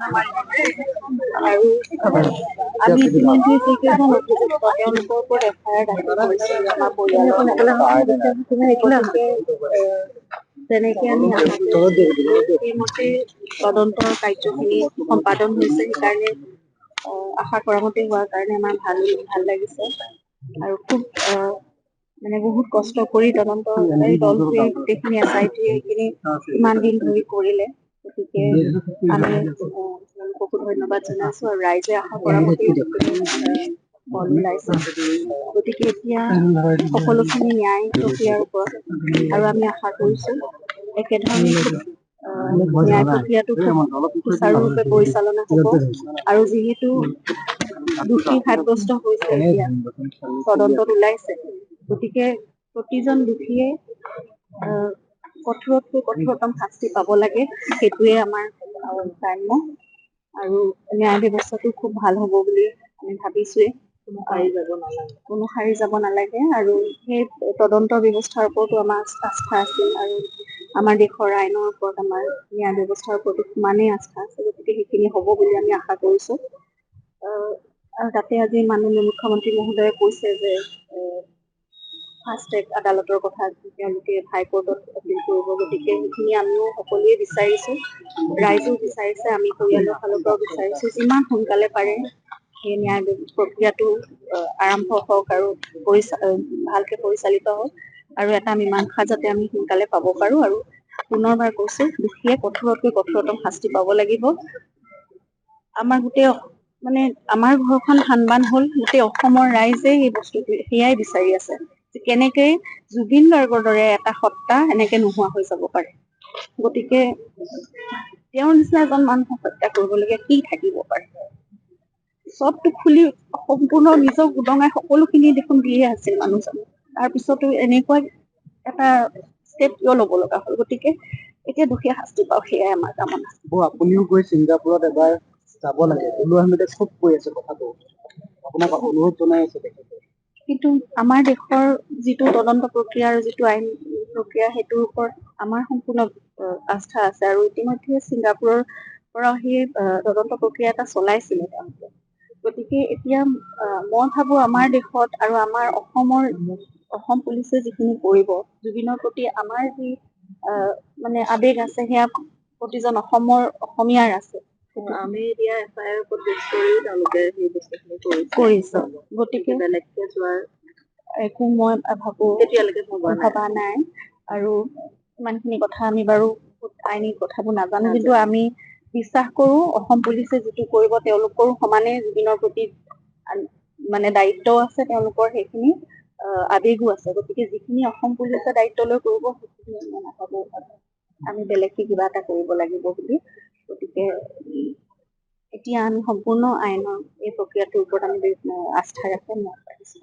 আৰু আমি ইতিমধ্যে যিকেইজন অভিযুক্ত তেওঁলোকৰ ওপৰত এফআইআৰ দাখিল কৰিছোঁ আমাৰ পৰিয়ালৰ তেনেকে আমি আশা কৰিছোঁ সেইমতে তদন্তৰ কাৰ্যখিনি সম্পাদন হৈছে সেইকাৰণে আশা কৰা মতে হোৱাৰ কাৰণে আমাৰ ভাল লাগিছে আৰু খুব মানে বহুত কষ্ট কৰি তদন্তকাৰী দলটোৱে গোটেইখিনি SIT এইখিনি ইমান দিন ধৰি কৰিলে গতিকে আমি তেওঁলোককো ধন্যবাদ জনাইছো আৰু ৰাইজে আশা কৰা মতে ফল ওলাইছে গতিকে এতিয়া সকলোখিনি ন্যায় প্ৰক্ৰিয়াৰ ওপৰত আৰু আমি আশা কৰিছো একেধৰণে ন্যায় প্ৰক্ৰিয়াটো সুচাৰুৰূপে পৰিচালনা হ'ব আৰু যিহেতু দোষী সাব্যস্ত হৈছে এতিয়া তদন্তত ওলাইছে গতিকে প্ৰতিজন দোষীয়ে কঠোৰতকৈ কঠোৰতম শাস্তি পাব লাগে সেইটোৱে আমাৰ কাম্য আৰু ন্যায় ব্যৱস্থাটো খুব ভাল হ'ব বুলি আমি ভাবিছোৱে কোনো সাৰি যাব নালাগে আৰু সেই তদন্ত ব্যৱস্থাৰ ওপৰতো আমাৰ আস্থা আছিল আৰু আমাৰ দেশৰ আইনৰ ওপৰত আমাৰ ন্যায় ব্যৱস্থাৰ ওপৰতো সমানেই আস্থা আছে গতিকে সেইখিনি হ'ব বুলি আমি আশা কৰিছো আৰু তাতে আজি মাননীয় মুখ্যমন্ত্ৰী মহোদয়ে কৈছে যে ফাষ্ট ট্ৰেক আদালতৰ কথা তেওঁলোকে হাইকোৰ্টত এপিল কৰিব গতিকে সেইখিনি আমিও সকলোৱে বিচাৰিছো ৰাইজেও বিচাৰিছে আমি পৰিয়ালৰ ফালৰ পৰাও বিচাৰিছো যিমান সোনকালে পাৰে সেই ন্যায় প্ৰক্ৰিয়াটো আৰম্ভ হওক আৰু ভালকে পৰিচালিত হওক আৰু এটা মীমাংসা যাতে আমি সোনকালে পাব পাৰো আৰু পুনৰবাৰ কৈছো দোষীয়ে কঠোৰতকৈ কঠোৰতম শাস্তি পাব লাগিব আমাৰ গোটেই মানে আমাৰ ঘৰখন সানবান হল গোটেই অসমৰ ৰাইজে এই বস্তুটো সেয়াই বিচাৰি আছে যে কেনেকে জুবিন গাৰ্গৰ দৰে এটা সত্তা এনেকে নোহোৱা হৈ যাব পাৰে গতিকে তেওঁৰ নিচিনা এজন মানুহক হত্যা কৰিবলগীয়া কি থাকিব পাৰে চবটো খুলি সম্পূৰ্ণ নিজক উদঙাই সকলোখিনি দেখোন দিয়ে আছিল মানুহজনে তাৰপিছতো এনেকুৱা এটা ষ্টেপ কিয় ল'ব লগা হ'ল গতিকে এতিয়া দুখীয়া শাস্তি পাওক সেয়াই আমাৰ কামনা আপুনিও গৈ ছিংগাপুৰত এবাৰ যাব লাগে ওলো আহমেদে খুব কৈ আছে কথাটো আপোনাক অনুৰোধ জনাই আছে তেখেতে কিন্তু আমাৰ দেশৰ যিটো তদন্ত প্ৰক্ৰিয়া আৰু যিটো আইন প্ৰক্ৰিয়া সেইটোৰ ওপৰত আমাৰ সম্পূৰ্ণ আস্থা আছে আৰু ইতিমধ্যে ছিংগাপুৰৰ পৰা সেই তদন্ত প্ৰক্ৰিয়া এটা চলাইছিলে তেওঁলোকে গতিকে এতিয়া মই ভাবো আমাৰ দেশত আৰু আমাৰ অসম পুলিচে যিখিনি কৰিব জুবিনৰ প্ৰতি আমাৰ যি মানে আবেগ আছে সেয়া প্ৰতিজন অসমীয়াৰ আছে আমি এতিয়া এফআইআৰ ওপৰত বেছ কৰিও তেওঁলোকে সেই বস্তুখিনি কৰিছে গতিকে বেলেগকে যোৱাৰ একো মই ভাবো এতিয়ালৈকে ভবা নাই আৰু ইমানখিনি কথা আমি বাৰু আইনী কথাবোৰ নাজানো কিন্তু আমি বিশ্বাস কৰো অসম পুলিচে যিটো কৰিব তেওঁলোকৰো সমানে জুবিনৰ প্ৰতি মানে দায়িত্বও আছে তেওঁলোকৰ সেইখিনি আবেগো আছে গতিকে যিখিনি অসম পুলিচে দায়িত্ব লৈ কৰিব সেইখিনি মই নাভাবো আমি বেলেগকে কিবা এটা কৰিব লাগিব বুলি গতিকে এতিয়া আমি সম্পূৰ্ণ আইনৰ এই প্ৰক্ৰিয়াটোৰ ওপৰত আমি আস্থা ৰাখি আগবাঢ়িছো